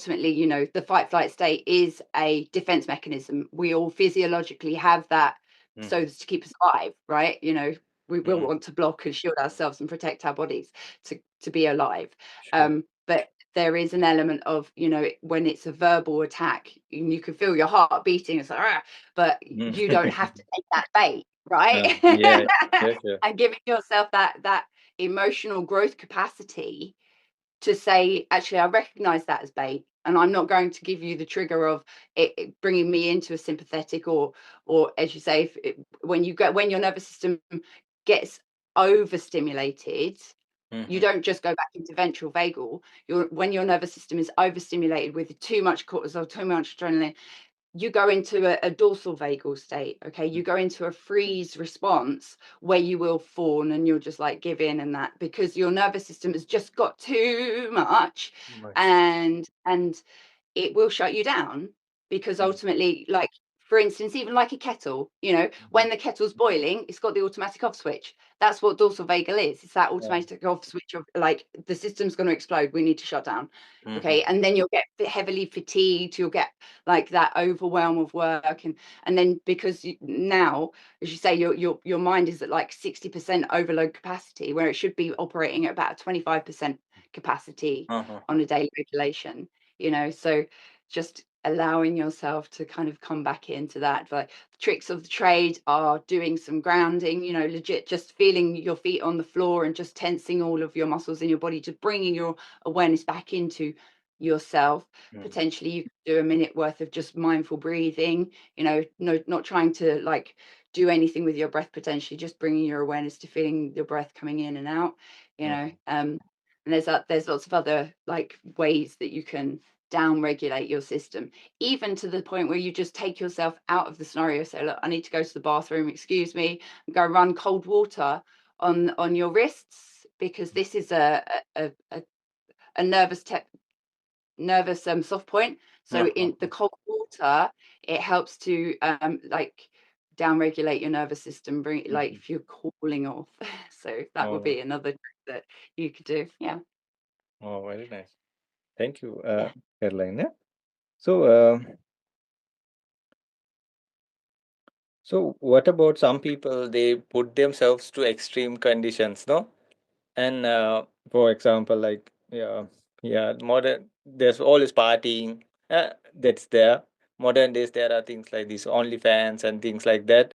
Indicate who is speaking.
Speaker 1: ultimately, you know, the fight flight state is a defense mechanism. We all physiologically have that so
Speaker 2: Mhm.
Speaker 1: as to keep us alive, right? You know, we will
Speaker 2: Mhm.
Speaker 1: want to block and shield ourselves and protect our bodies to be alive.
Speaker 2: Sure.
Speaker 1: But there is an element of, you know, when it's a verbal attack, and you can feel your heart beating. It's like, "Ah," but
Speaker 2: Mm.
Speaker 1: you don't have to take that bait, right?
Speaker 2: Yeah. Sure, sure.
Speaker 1: And giving yourself that emotional growth capacity to say, actually, I recognize that as bait, and I'm not going to give you the trigger of it bringing me into a sympathetic or as you say, when your nervous system gets overstimulated, you
Speaker 2: Mhm.
Speaker 1: don't just go back into ventral vagal. When your nervous system is overstimulated with too much cortisol, too much adrenaline, you go into a dorsal vagal state. Okay, you go into a freeze response where you will fawn and you'll just like give in, and that because your nervous system has just got too much,
Speaker 2: Much.
Speaker 1: and it will shut you down, because
Speaker 2: Mhm.
Speaker 1: ultimately, like, for instance, even like a kettle, you know,
Speaker 2: Mhm.
Speaker 1: when the kettle's boiling, it's got the automatic off switch. That's what dorsal vagal is. It's that
Speaker 2: Yeah.
Speaker 1: automatic off switch of like the system's going to explode. We need to shut down. Okay.
Speaker 2: Mhm.
Speaker 1: And then you'll get heavily fatigued. You'll get like that overwhelm of work. And then because now, as you say, your mind is at like 60% overload capacity, where it should be operating at about 25% capacity
Speaker 2: Uh-huh.
Speaker 1: on a daily regulation, you know. So just allowing yourself to kind of come back into that. Like, the tricks of the trade are doing some grounding, you know, legit just feeling your feet on the floor and just tensing all of your muscles in your body, just bringing your awareness back into yourself.
Speaker 2: Mhm.
Speaker 1: Potentially you could do a minute worth of just mindful breathing, you know, no, not trying to like do anything with your breath, potentially just bringing your awareness to feeling your breath coming in and out, you know.
Speaker 2: Mhm.
Speaker 1: And there's lots of other like ways that you can down regulate your system, even to the point where you just take yourself out of the scenario. Say, look, I need to go to the bathroom, excuse me, and go run cold water on your wrists, because this is a nervous soft point. So in the
Speaker 2: Uh-huh.
Speaker 1: cold water, it helps to like down regulate your nervous system, bring like
Speaker 2: Mhm.
Speaker 1: if you're cooling off. So that would
Speaker 2: Oh,
Speaker 1: be another trick that you could do. Yeah.
Speaker 2: oh, very nice. Thank you,
Speaker 1: Yeah.
Speaker 2: Caroline. Yeah. So, so what about some people? They put themselves to extreme conditions, no? And for example, like yeah, modern there's always partying. That's there. Modern days there are things like this OnlyFans and things like that.